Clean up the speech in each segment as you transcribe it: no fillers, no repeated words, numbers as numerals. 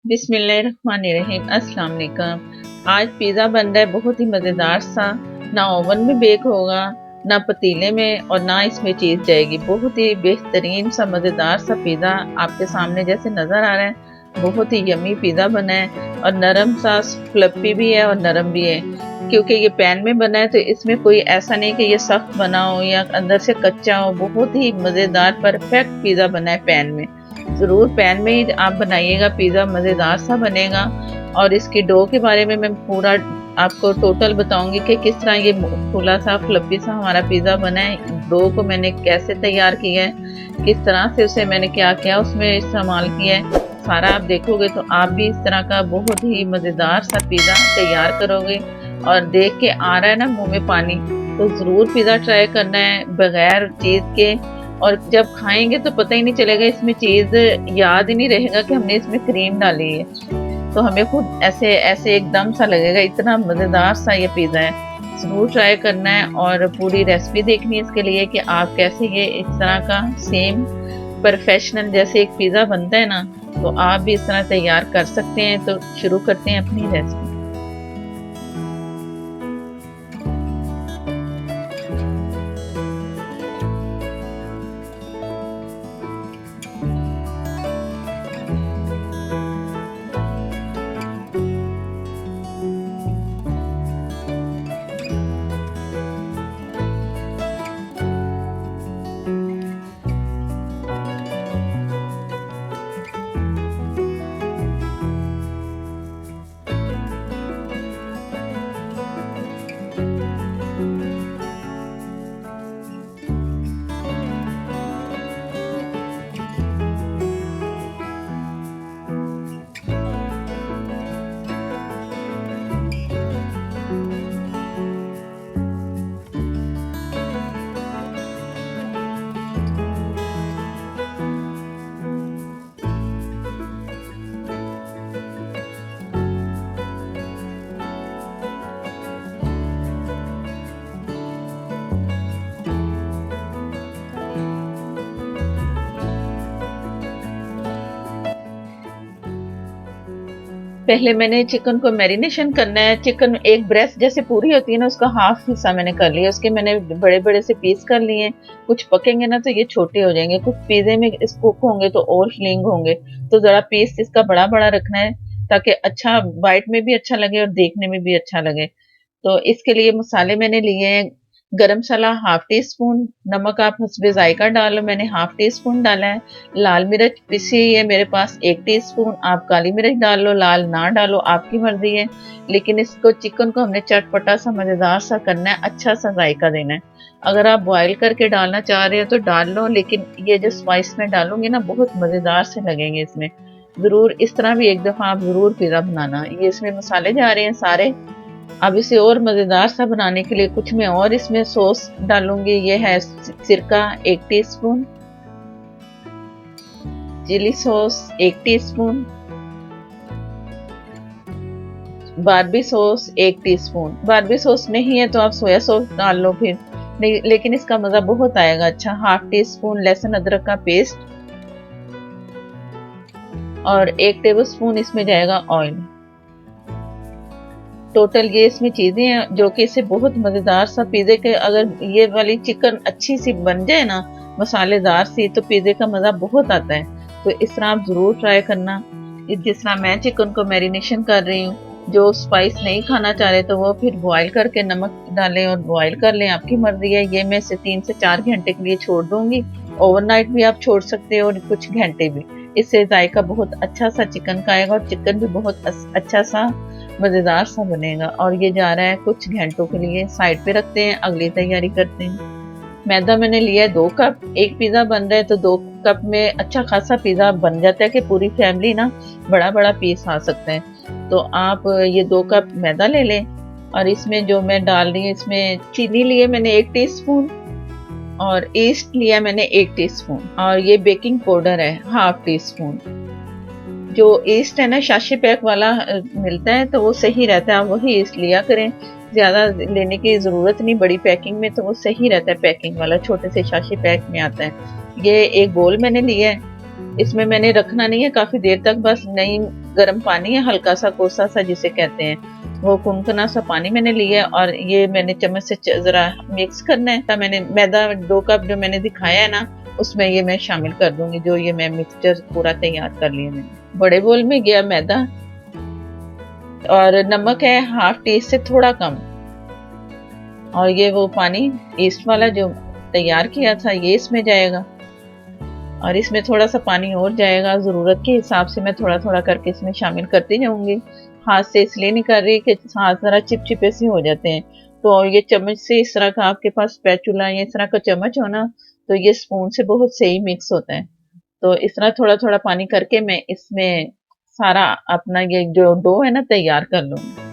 बिस्मिल्लाहिर्रहमानिर्रहीम। अस्सलाम वालेकुम। आज पिज़्ज़ा बन रहा है बहुत ही मज़ेदार सा। ना ओवन में बेक होगा, ना पतीले में, और ना इसमें चीज़ जाएगी। बहुत ही बेहतरीन सा मज़ेदार सा पिज़्ज़ा आपके सामने जैसे नज़र आ रहा है। बहुत ही यम्मी पिज़्ज़ा बना है और नरम सा, फ्लफी भी है और नरम भी है। क्योंकि ये पैन में बना है तो इसमें कोई ऐसा नहीं कि ये सख्त बना हो या अंदर से कच्चा हो। बहुत ही मज़ेदार परफेक्ट पिज़्ज़ा बना है पैन में। ज़रूर पैन में ही आप बनाइएगा, पिज़्ज़ा मज़ेदार सा बनेगा। और इसकी डो के बारे में मैं पूरा आपको टोटल बताऊंगी कि किस तरह ये फूला सा फ्लफी सा हमारा पिज़्ज़ा बना है। डो को मैंने कैसे तैयार किया है, किस तरह से उसे मैंने क्या क्या उसमें इस्तेमाल किया है, सारा आप देखोगे तो आप भी इस तरह का बहुत ही मज़ेदार सा पिज़्ज़ा तैयार करोगे। और देख के आ रहा है ना मुंह में पानी, तो ज़रूर पिज़्ज़ा ट्राई करना है बगैर चीज़ के। और जब खाएंगे तो पता ही नहीं चलेगा, इसमें चीज़ याद ही नहीं रहेगा कि हमने इसमें क्रीम डाली है। तो हमें खुद ऐसे ऐसे एकदम सा लगेगा, इतना मज़ेदार सा ये पिज़्ज़ा है। ज़रूर ट्राई करना है और पूरी रेसिपी देखनी है इसके लिए कि आप कैसे ये इस तरह का सेम प्रोफेशनल जैसे एक पिज़्ज़ा बनता है ना, तो आप भी इस तरह तैयार कर सकते हैं। तो शुरू करते हैं अपनी रेसिपी। पहले मैंने चिकन को मैरिनेशन करना है। चिकन एक ब्रेस्ट जैसे पूरी होती है ना, उसका हाफ हिस्सा मैंने कर लिया। उसके मैंने बड़े बड़े से पीस कर लिए। कुछ पकेंगे ना तो ये छोटे हो जाएंगे, कुछ पिज़्ज़े में इस कुक होंगे तो और फिलिंग होंगे। तो ज़रा पीस इसका बड़ा बड़ा रखना है ताकि अच्छा बाइट में भी अच्छा लगे और देखने में भी अच्छा लगे। तो इसके लिए मसाले मैंने लिए हैं। गरम मसाला हाफ टी स्पून, नमक आप हस्बे जायका डालो, मैंने हाफ टी स्पून डाला है। लाल मिर्च पिसी है मेरे पास 1 टीस्पून। आप काली मिर्च डाल लो, लाल ना डालो, आपकी मर्जी है। लेकिन इसको चिकन को हमने चटपटा सा मज़ेदार सा करना है, अच्छा सा जायका देना है। अगर आप बॉयल करके डालना चाह रहे हो तो डाल लो, लेकिन ये जो स्पाइस में डालूंगी ना बहुत मज़ेदार से लगेंगे इसमें। ज़रूर इस तरह भी एक दफ़ा आप ज़रूर पिज़्ज़ा बनाना। ये इसमें मसाले जा रहे हैं सारे। अब इसे और मज़ेदार सा बनाने के लिए कुछ मैं और इसमें सॉस डालूंगी। ये है सिरका 1 teaspoon, chilli sauce 1 teaspoon, barbie sauce 1 teaspoon. Barbie sauce नहीं है तो आप सोया सॉस डाल लो फिर, नहीं लेकिन इसका मज़ा बहुत आएगा अच्छा। हाफ टी स्पून लहसुन अदरक का पेस्ट और 1 टेबल स्पून इसमें जाएगा ऑयल। टोटल ये इसमें चीज़ें हैं जो कि इसे बहुत मज़ेदार सा पिज़्ज़े के, अगर ये वाली चिकन अच्छी सी बन जाए ना मसालेदार सी, तो पिज़्ज़े का मज़ा बहुत आता है। तो इस तरह आप ज़रूर ट्राई करना। जिस तरह मैं चिकन को मैरिनेशन कर रही हूँ, जो स्पाइस नहीं खाना चाह रहे तो वो फिर बॉयल करके नमक डालें और बॉयल कर लें, आपकी मर्जी है। ये मैं इसे 3 से 4 घंटे के लिए छोड़ दूँगी। ओवरनाइट भी आप छोड़ सकते हो और कुछ घंटे भी। इससे जायका बहुत अच्छा सा चिकन का आएगा और चिकन भी बहुत अच्छा सा मज़ेदार सा बनेगा। और ये जा रहा है कुछ घंटों के लिए, साइड पे रखते हैं, अगली तैयारी करते हैं। मैदा मैंने लिया है 2 कप। एक पिज़्ज़ा बन रहा है तो 2 कप में अच्छा खासा पिज़्ज़ा बन जाता है कि पूरी फैमिली ना बड़ा बड़ा पीस खा सकते हैं। तो आप ये 2 कप मैदा ले लें। और इसमें जो मैं डाल रही हूँ, इसमें चीनी लिए मैंने 1 टीस्पून और ईस्ट लिया मैंने 1 टीस्पून, और ये बेकिंग पाउडर है हाफ टी स्पून। जो ईस्ट है ना शाशी पैक वाला मिलता है तो वो सही रहता है, आप वही ईस्ट लिया करें। ज़्यादा लेने की ज़रूरत नहीं बड़ी पैकिंग में, तो वो सही रहता है पैकिंग वाला, छोटे से शाशी पैक में आता है। ये एक बोल मैंने लिया है इसमें मैंने रखना नहीं है काफ़ी देर तक, बस नहीं गर्म पानी है हल्का सा कोसा सा जिसे कहते हैं, वो कुनकुना सा पानी मैंने लिया है और ये मैंने चम्मच से ज़रा मिक्स करना है। मैंने मैदा 2 कप जो मैंने दिखाया है ना, उसमें ये मैं शामिल कर दूंगी, जो ये मैं मिक्सचर पूरा तैयार कर लिया मैंने। बड़े बोल में गया मैदा और नमक है हाफ टी से थोड़ा कम, और ये वो पानी ईस्ट वाला जो तैयार किया था ये इसमें जाएगा, और इसमें थोड़ा सा पानी और जाएगा। ज़रूरत के हिसाब से मैं थोड़ा थोड़ा करके इसमें शामिल करती जाऊंगी। हाथ से इसलिए नहीं कर रही कि हाथ ज़रा चिपचिपे से हो जाते हैं, तो ये चम्मच से इस तरह का आपके पास स्पैचुला या इस तरह का चम्मच हो ना, तो ये स्पून से बहुत सही मिक्स होता है। तो इस तरह थोड़ा थोड़ा पानी करके मैं इसमें सारा अपना ये जो डो है ना तैयार कर लूँगी।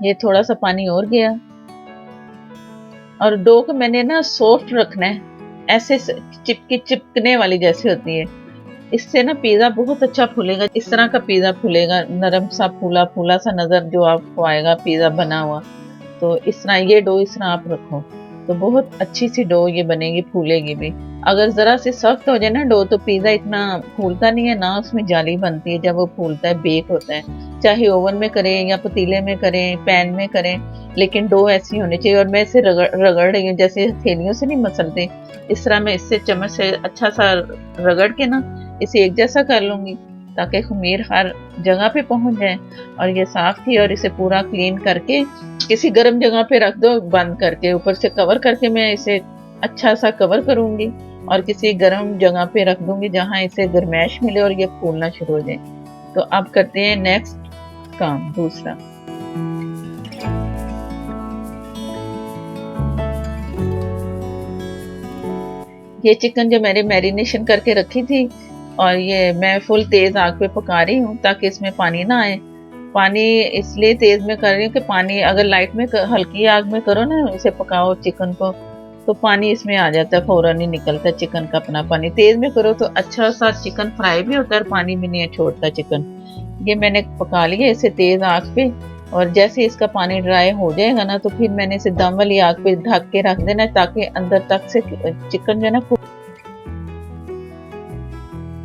ये थोड़ा सा पानी और गया, और डो को मैंने ना सॉफ्ट रखना है, ऐसे चिपकने वाली जैसी होती है, इससे ना पिज़्ज़ा बहुत अच्छा फूलेगा। इस तरह का पिज़्ज़ा फूलेगा, नरम सा फूला फूला सा नज़र जो आपको आएगा पिज़्ज़ा बना हुआ। तो इस तरह ये डो इस तरह आप रखो तो बहुत अच्छी सी डो ये बनेगी, फूलेगी भी। अगर ज़रा सी सख्त हो जाए ना डो तो पिज़्ज़ा इतना फूलता नहीं है, ना उसमें जाली बनती है जब वो फूलता है, बेक होता है। चाहे ओवन में करें या पतीले में करें, पैन में करें, लेकिन डो ऐसी होनी चाहिए। और मैं इसे रगड़ रही हूँ, जैसे हथेलियों से नहीं मसलते, इस तरह मैं इससे चम्मच से अच्छा सा रगड़ के ना इसे एक जैसा कर लूँगी, ताकि खमीर हर जगह पे पहुँच जाए। और ये साफ़ थी, और इसे पूरा क्लीन करके किसी गर्म जगह पे रख दो, बंद करके ऊपर से कवर करके मैं इसे अच्छा सा कवर करूँगी और किसी गर्म जगह पे रख दूँगी जहाँ इसे गर्मैश मिले और ये फूलना शुरू हो जाए। तो अब करते हैं नेक्स्ट काम, दूसरा। ये चिकन जो मैंने मैरिनेशन करके रखी थी, और ये मैं फुल तेज़ आग पे पका रही हूँ ताकि इसमें पानी ना आए। पानी इसलिए तेज़ में कर रही हूँ कि पानी अगर लाइट में हल्की आग में करो ना, इसे पकाओ चिकन को, तो पानी इसमें आ जाता है, फ़ौरन ही निकलता है चिकन का अपना पानी। तेज़ में करो तो अच्छा सा चिकन फ्राई भी होता है और पानी भी नहीं छोड़ता चिकन। ये मैंने पका लिया इसे तेज़ आग पे, और जैसे इसका पानी ड्राई हो जाएगा ना, तो फिर मैंने इसे दम वाली आग पे ढक के रख देना ताकि अंदर तक से चिकन जो है ना।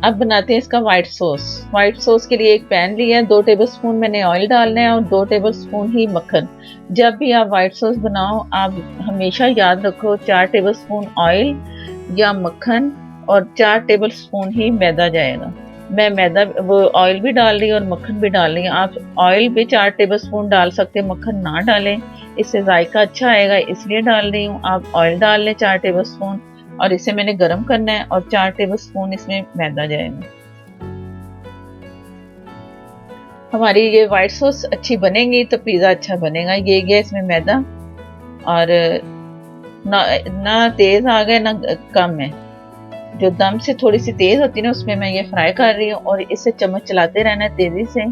अब बनाते हैं इसका व्हाइट सॉस। व्हाइट सॉस के लिए एक पैन लिया है, 2 टेबलस्पून मैंने ऑयल डालना है और 2 टेबलस्पून ही मक्खन। जब भी आप व्हाइट सॉस बनाओ, आप हमेशा याद रखो 4 टेबलस्पून ऑयल या मक्खन और 4 टेबलस्पून ही मैदा जाएगा। मैं मैदा वो ऑयल भी डाल रही हूँ और मक्खन भी डाल रही हूँ। आप ऑयल भी 4 टेबलस्पून डाल सकते हैं, मक्खन ना डालें, इससे जायका अच्छा आएगा इसलिए डाल रही हूँ। आप ऑयल डाल लें 4 टेबलस्पून, और इसे मैंने गरम करना है, और 4 टेबलस्पून इसमें मैदा जाएगा। हमारी ये व्हाइट सॉस अच्छी बनेगी तो पिज़्ज़ा अच्छा बनेगा। ये गया इसमें मैदा, और ना तेज़ आ गया ना कम है, जो दम से थोड़ी सी तेज़ होती है ना उसमें मैं ये फ्राई कर रही हूँ। और इसे चम्मच चलाते रहना है तेज़ी से,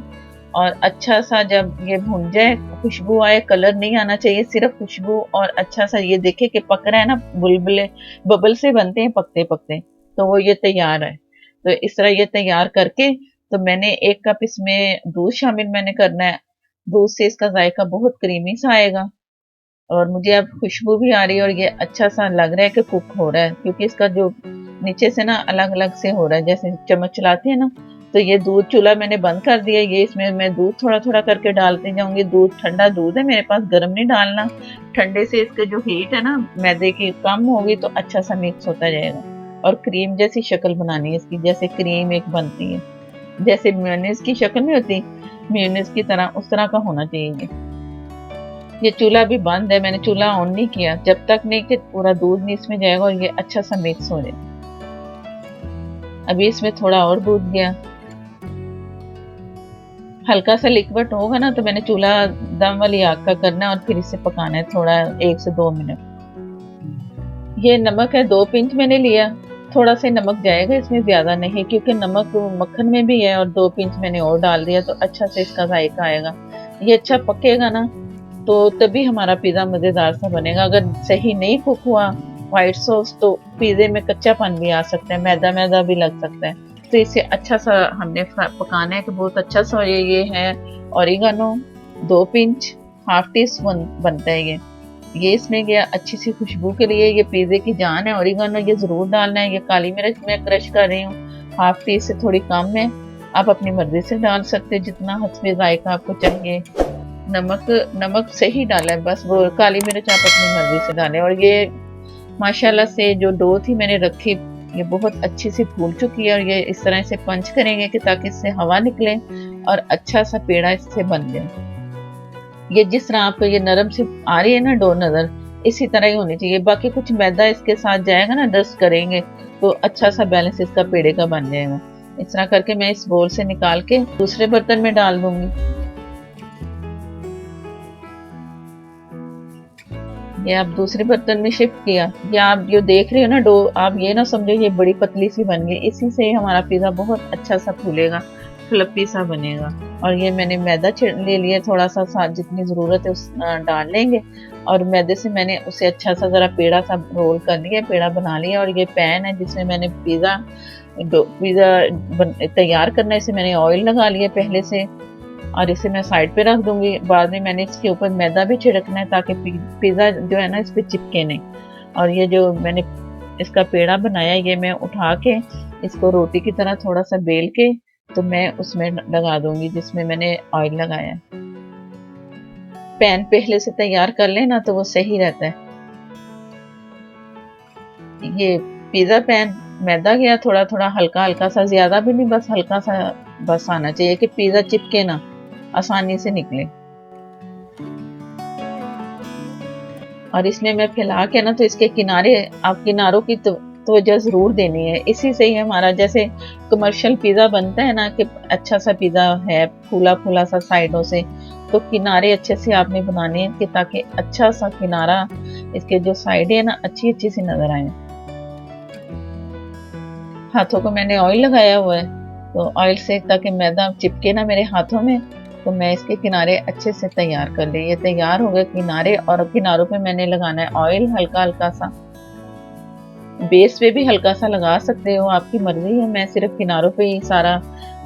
और अच्छा सा जब ये भुन जाए, खुशबू आए, कलर नहीं आना चाहिए, सिर्फ खुशबू, और अच्छा सा ये देखे कि पक रहा है ना, बुलबुले बबल से बनते हैं पकते पकते, तो वो ये तैयार है। तो इस तरह ये तैयार करके, तो मैंने 1 कप इसमें दूध शामिल मैंने करना है। दूध से इसका जायका बहुत क्रीमी सा आएगा, और मुझे अब खुशबू भी आ रही है, और ये अच्छा सा लग रहा है कि कुक हो रहा है, क्योंकि इसका जो नीचे से ना अलग अलग से हो रहा है, जैसे चम्मच चलाते हैं ना। तो ये दूध चूल्हा मैंने बंद कर दिया, ये इसमें मैं दूध थोड़ा थोड़ा करके डालते जाऊंगी। दूध ठंडा दूध है मेरे पास, गर्म नहीं डालना। ठंडे से इसका जो हीट है ना मैदे की कम होगी तो अच्छा सा मिक्स होता जाएगा। और क्रीम जैसी शक्ल बनानी है इसकी, जैसे क्रीम एक बनती है, जैसे मेयोनेज़ की शक्ल नहीं होती, मेयोनेज़ की तरह उस तरह का होना चाहिए। ये चूल्हा भी बंद है, मैंने चूल्हा ऑन नहीं किया जब तक नहीं कि पूरा दूध नहीं इसमें जाएगा और ये अच्छा सा मिक्स हो जाए। अभी इसमें थोड़ा और दूध गया, हल्का सा लिक्विड होगा ना, तो मैंने चूल्हा दम वाली आग का करना है और फिर इसे पकाना है थोड़ा 1 से 2 मिनट। ये नमक है, 2 पिंच मैंने लिया, थोड़ा सा नमक जाएगा इसमें, ज़्यादा नहीं, क्योंकि नमक मक्खन में भी है, और 2 पिंच मैंने और डाल दिया तो अच्छा से इसका जायका आएगा। ये अच्छा पकेगा ना तो तभी हमारा पिज़्ज़ा मज़ेदार सा बनेगा। अगर सही नहीं कुक हुआ व्हाइट सॉस तो पिज़्ज़े में कच्चापन भी आ सकता है, मैदा मैदा भी लग सकता है। तो इसे अच्छा सा हमने पकाना है कि बहुत अच्छा सा ये है oregano 2 pinch, half tea spoon बनता है ये, ये इसमें गया अच्छी सी खुशबू के लिए। ये पिज़्ज़े की जान है, ओरिगानो ये ज़रूर डालना है। ये काली मिर्च मैं क्रश कर रही हूँ, हाफ टी से थोड़ी कम है। आप अपनी मर्ज़ी से डाल सकते हैं जितना हस्बे ज़ायक़ा आपको चाहिए। नमक नमक सही डाला है बस, वो काली मिर्च आप अपनी मर्ज़ी से डालें। और ये माशाल्लाह से जो डो थी मैंने रखी, ये बहुत अच्छी सी फूल चुकी है। और ये इस तरह से पंच करेंगे कि ताकि इससे हवा निकले और अच्छा सा पेड़ा इससे बन जाए। ये जिस तरह आपको ये नरम सी आ रही है ना डो नज़र, इसी तरह ही होनी चाहिए। बाकी कुछ मैदा इसके साथ जाएगा ना, डस्ट करेंगे तो अच्छा सा बैलेंस इसका पेड़े का बन जाएगा। इस तरह करके मैं इस बोल से निकाल के दूसरे बर्तन में डाल दूंगी। ये आप दूसरे बर्तन में शिफ्ट किया। ये आप जो देख रहे हो ना डो, आप ये ना समझो ये बड़ी पतली सी बन गई। इसी से ही हमारा पिज़्ज़ा बहुत अच्छा सा फूलेगा, फ्लफी सा बनेगा। और ये मैंने मैदा ले लिया थोड़ा सा, साथ जितनी ज़रूरत है उस डाल लेंगे। और मैदे से मैंने उसे अच्छा सा ज़रा पेड़ा सा रोल कर लिया, पेड़ा बना लिया। और ये पैन है जिसमें मैंने पिज़्ज़ा तैयार करना है, इसे मैंने ऑयल लगा लिया पहले से। और इसे मैं साइड पे रख दूंगी। बाद में मैंने इसके ऊपर मैदा भी छिड़कना है ताकि पिज़्ज़ा जो है ना इस पे चिपके नहीं। और ये जो मैंने इसका पेड़ा बनाया, ये मैं उठा के इसको रोटी की तरह थोड़ा सा बेल के तो मैं उसमें लगा दूंगी जिसमें मैंने ऑयल लगाया। पैन पहले से तैयार कर लेना तो वो सही रहता है। ये पिज़्ज़ा पैन मैदा गया थोड़ा थोड़ा, हल्का हल्का सा, ज्यादा भी नहीं, बस हल्का सा बस आना चाहिए कि पिज़्ज़ा चिपके ना, आसानी से निकले। और इसमें मैं फैला के ना तो इसके किनारे, आप किनारों की तवज्जो जरूर देनी है। इसी से ही हमारा जैसे कमर्शियल पिज़्ज़ा बनता है ना कि अच्छा सा पिज़्ज़ा है फूला फूला सा साइडों से, तो किनारे अच्छे से आपने बनाने हैं कि ताकि अच्छा सा किनारा, इसके जो साइड है ना अच्छी अच्छी सी नजर आए। हाथों को मैंने ऑयल लगाया हुआ है, तो ऑयल से ताकि मैदा चिपके ना मेरे हाथों में, तो मैं इसके किनारे अच्छे से तैयार कर ली। ये तैयार हो गए किनारे, और किनारों पे मैंने लगाना है ऑयल हल्का हल्का सा। बेस पे भी हल्का सा लगा सकते हो, आपकी मर्जी है। मैं सिर्फ किनारों पे ही सारा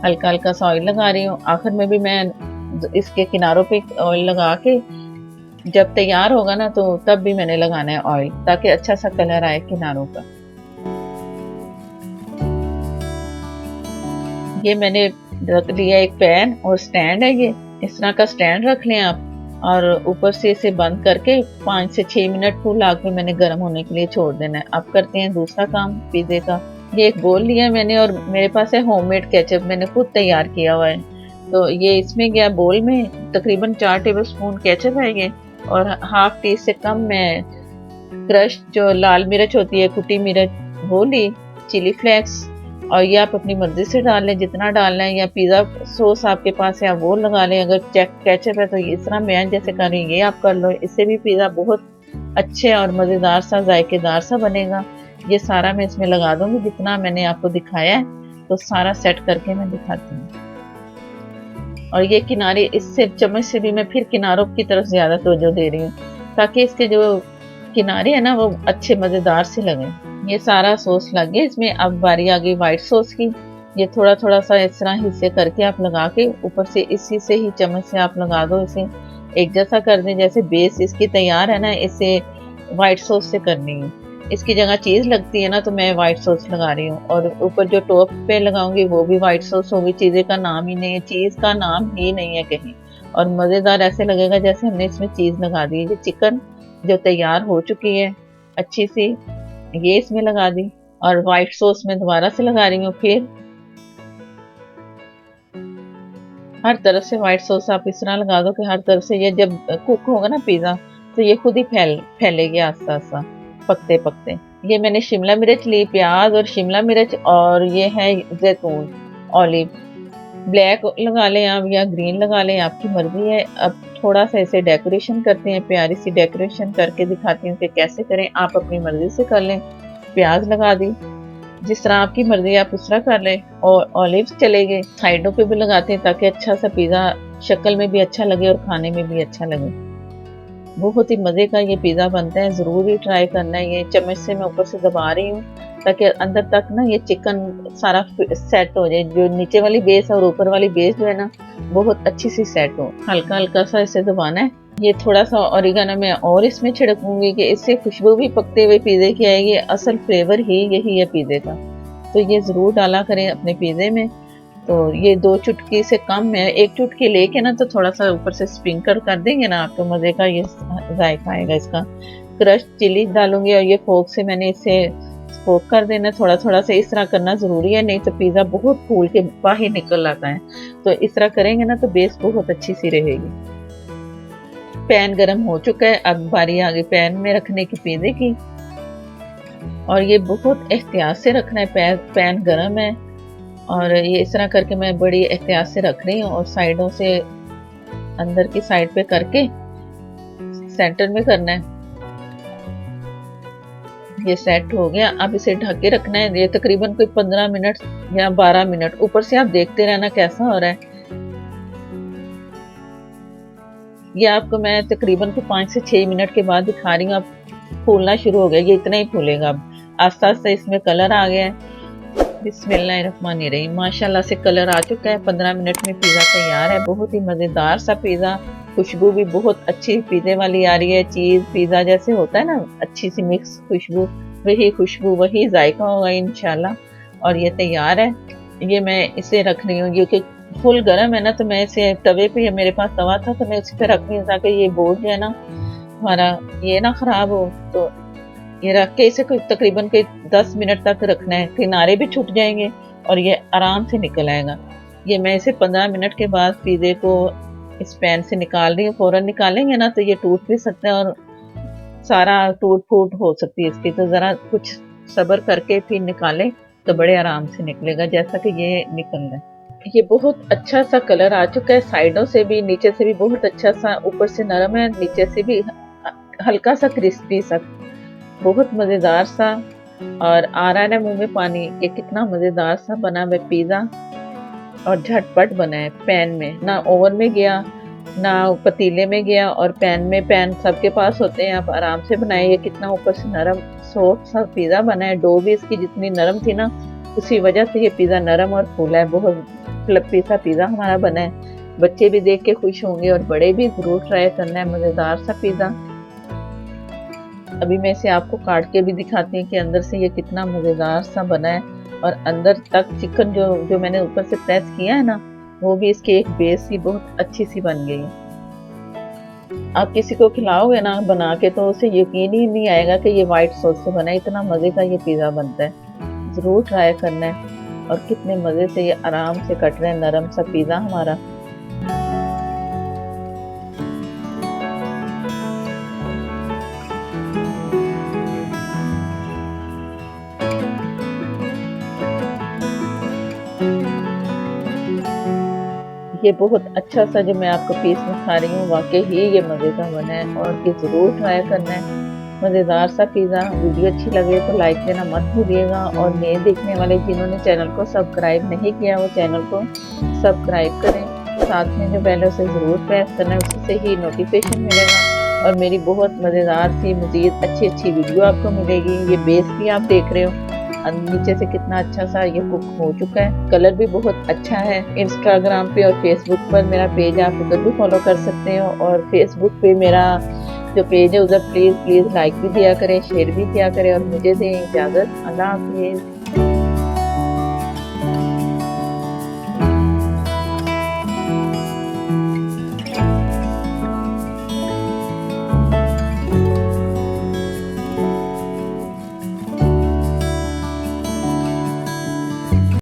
हल्का हल्का सा ऑयल लगा रही हूँ। आखिर में भी मैं इसके किनारों पे ऑयल लगा के, जब तैयार होगा ना तो तब भी मैंने लगाना है ऑयल, ताकि अच्छा सा कलर आए किनारों का। ये मैंने रख लिया एक पैन और स्टैंड है, ये इस तरह का स्टैंड रख लें आप। और ऊपर से इसे बंद करके 5 से 6 मिनट फुल आग में मैंने गर्म होने के लिए छोड़ देना है। अब करते हैं दूसरा काम पिज़्ज़े का। ये एक बोल लिया मैंने, और मेरे पास है होममेड केचप, मैंने खुद तैयार किया हुआ है। तो ये इसमें गया बोल में तकरीबन 4 टेबल स्पून केचप है ये, और हाफ टी से कम मैं क्रश जो लाल मिर्च होती है, कुटी मिर्च, वो ली, चिली फ्लेक्स। और ये आप अपनी मर्जी से डाल लें जितना डालना है, या पिज़्ज़ा सॉस आपके पास है आप वो लगा लें। अगर केचप है तो इस तरह मैं जैसे कर रही हूँ ये आप कर लो। इससे भी पिज़्ज़ा बहुत अच्छे और मज़ेदार सा, जायकेदार सा बनेगा। ये सारा मैं इसमें लगा दूंगी जितना मैंने आपको दिखाया है, तो सारा सेट करके मैं दिखाती हूँ। और ये किनारे, इससे चम्मच से भी मैं फिर किनारों की तरफ ज़्यादा तवज्जो दे रही हूँ ताकि इसके जो किनारे है ना वो अच्छे मज़ेदार से लगे। ये सारा सॉस लग गया इसमें। अब बारी आ गई वाइट सॉस की। ये थोड़ा थोड़ा सा इस तरह हिस्से करके आप लगा के ऊपर से इसी से ही चम्मच से आप लगा दो, इसे एक जैसा कर दें। जैसे बेस इसकी तैयार है ना, इसे वाइट सॉस से करनी है। इसकी जगह चीज़ लगती है ना, तो मैं वाइट सॉस लगा रही हूँ। और ऊपर जो टॉप पे लगाऊंगी वो भी वाइट सॉस होगी। चीज़ें का नाम ही नहीं है, चीज़ का नाम ही नहीं है कहीं। और मज़ेदार ऐसे लगेगा जैसे हमने इसमें चीज़ लगा दी। ये चिकन जो तैयार हो चुकी है अच्छी सी, ये इसमें लगा दी। और व्हाइट सॉस में दोबारा से लगा रही हूँ। फिर हर तरफ से व्हाइट सॉस आप इस तरह लगा दो कि हर तरफ से ये जब कुक होगा ना पिज़्ज़ा, तो ये खुद ही फैलेगी आस्ता आस्ता पकते पकते। ये मैंने शिमला मिर्च ली, प्याज और शिमला मिर्च, और ये है जैतून, ऑलिव। ब्लैक लगा लें आप या ग्रीन लगा लें, आपकी मर्जी है। अब थोड़ा सा इसे डेकोरेशन करते हैं, प्यारी सी डेकोरेशन करके दिखाती हूँ कि कैसे करें। आप अपनी मर्जी से कर लें। प्याज लगा दी, जिस तरह आपकी मर्जी आप उस तरह कर लें। और ऑलिव्स चले गए, साइडों पे भी लगाते हैं ताकि अच्छा सा पिज़्ज़ा शक्ल में भी अच्छा लगे और खाने में भी अच्छा लगे। बहुत ही मज़े का ये पिज़्ज़ा बनता है, ज़रूर ही ट्राई करना है। ये चम्मच से मैं ऊपर से दबा रही हूँ ताकि अंदर तक ना ये चिकन सारा सेट हो जाए। जो नीचे वाली बेस और ऊपर वाली बेस जो है ना बहुत अच्छी सी सेट हो। हल्का हल्का सा इसे दबाना है ये थोड़ा सा ऑरिगेनो मैं और इसमें छिड़कूंगी कि इससे खुशबू भी पकते हुए पिज़्ज़े की आएगी। असल फ्लेवर ही यही है पिज़्ज़े का। तो ये ज़रूर डाला करें अपने पिज़्ज़े में। तो ये 2 चुटकी से कम है, 1 चुटकी लेके ना तो थोड़ा-सा ऊपर से स्प्रिंकल कर देंगे ना आप, तो मज़े का ये ज़ायक़ा आएगा इसका। क्रश्ड चिली डालूँगी और ये फ़ोर्क से मैंने इसे पोक कर देना, थोड़ा-थोड़ा सा इस तरह करना ज़रूरी है, नहीं तो पिज़्ज़ा बहुत फूल के बाहर निकल आता है। तो इस तरह करेंगे ना तो बेस बहुत अच्छी सी रहेगी। पैन गरम हो चुका है, अब बारी आ गई पैन में रखने की पिज़्ज़े की। और ये बहुत एहतियात से रखना है, पैन गरम है और ये इस तरह करके मैं बड़ी एहतियात से रख रही हूँ और साइडों से अंदर की साइड पे करके सेंटर में करना है। ये सेट हो गया, अब इसे ढक के रखना है। ये तकरीबन कोई 15 मिनट या 12 मिनट, ऊपर से आप देखते रहना कैसा हो रहा है। ये आपको मैं तकरीबन को 5 से 6 मिनट के बाद दिखा रही हूँ। अब फूलना शुरू हो गया, ये इतना ही फूलेगा। अब आस्ता-आस्ता इसमें कलर आ गया है। बिस्मिल्लाहिर्रहमानिर्रहीम, माशाल्लाह से कलर आ चुका है। 15 मिनट में पिज़्ज़ा तैयार है। बहुत ही मज़ेदार सा पिज़्ज़ा, खुशबू भी बहुत अच्छी पिज़्ज़े वाली आ रही है। चीज़ पिज़्ज़ा जैसे होता है ना, अच्छी सी मिक्स खुशबू, वही खुशबू वही जायका होगा इंशाल्लाह। और ये तैयार है। ये मैं इसे रख रही हूँ क्योंकि फुल गर्म है ना, तो मैं इसे तवे पे, मेरे पास तवा था तो मैं उसी पे रख रही हूँ ताकि ये बोर्ड जो है ना हमारा ये ना खराब हो। तो ये रख के इसे कोई तकरीबन कोई 10 मिनट तक रखना है, किनारे भी छूट जाएंगे और ये आराम से निकल आएगा। ये मैं इसे 15 मिनट के बाद पिज़्ज़े को इस पैन से निकाल रही हूँ। फ़ौरन निकालेंगे ना तो ये टूट भी सकता है और सारा टूट-फूट हो सकती है इसकी, तो ज़रा कुछ सब्र करके फिर निकालें तो बड़े आराम से निकलेगा, जैसा कि ये निकल रहा है। ये बहुत अच्छा सा कलर आ चुका है, साइडों से भी नीचे से भी बहुत अच्छा सा, ऊपर से नरम है, नीचे से भी हल्का सा क्रिस्पी सा, बहुत मज़ेदार सा। और आ रहा है ना मुँह में पानी, ये कितना मज़ेदार सा बना है पिज़्ज़ा और झटपट बना है। पैन में, ना ओवन में गया ना पतीले में गया और पैन में, पैन सबके पास होते हैं, आप आराम से बनाए। ये कितना ऊपर से नरम सॉफ्ट सा पिज़्ज़ा बना है। डो भी इसकी जितनी नरम थी ना, उसी वजह से ये पिज़्ज़ा नरम और फूला है। बहुत फ्लफी सा पिज़्ज़ा हमारा बना है। बच्चे भी देख के खुश होंगे और बड़े भी ज़रूर ट्राई करना है, मज़ेदार सा पिज़्ज़ा। अभी मैं इसे आपको काट के भी दिखाती हूँ कि अंदर से ये कितना मज़ेदार सा बना है और अंदर तक चिकन जो मैंने ऊपर से प्रेस किया है ना, वो भी इसके एक बेस की बहुत अच्छी सी बन गई है। आप किसी को खिलाओगे ना बना के तो उसे यकीन ही नहीं आएगा कि ये वाइट सॉस से बना है। इतना मज़े का ये पिज़्ज़ा बनता है, ज़रूर ट्राई करना है। और कितने मज़े से ये आराम से कट रहे हैं, नरम सा पिज़्ज़ा हमारा। ये बहुत अच्छा सा जो मैं आपको पीस में खा रही हूँ, वाक़ई ही ये मज़े का बना है और ये ज़रूर ट्राई करना है। मज़ेदार सा पिज़्ज़ा। वीडियो अच्छी लगे तो लाइक देना मत भूलिएगा और नए देखने वाले जिन्होंने चैनल को सब्सक्राइब नहीं किया वो चैनल को सब्सक्राइब करें। साथ में जो बेल है उसे ज़रूर प्रेस करना है, उससे ही नोटिफिकेशन मिलेगा और मेरी बहुत मज़ेदार सी मज़ीद अच्छी वीडियो आपको मिलेगी। ये बेस भी आप देख रहे हो, नीचे से कितना अच्छा सा ये कुक हो चुका है। कलर भी बहुत अच्छा है। इंस्टाग्राम पे और फेसबुक पर मेरा पेज आप उधर भी फॉलो कर सकते हो और फेसबुक पे मेरा जो पेज है उधर प्लीज़ लाइक भी दिया करें, शेयर भी किया करें और मुझे दें इजाज़त। अल्लाह हाफ़िज़।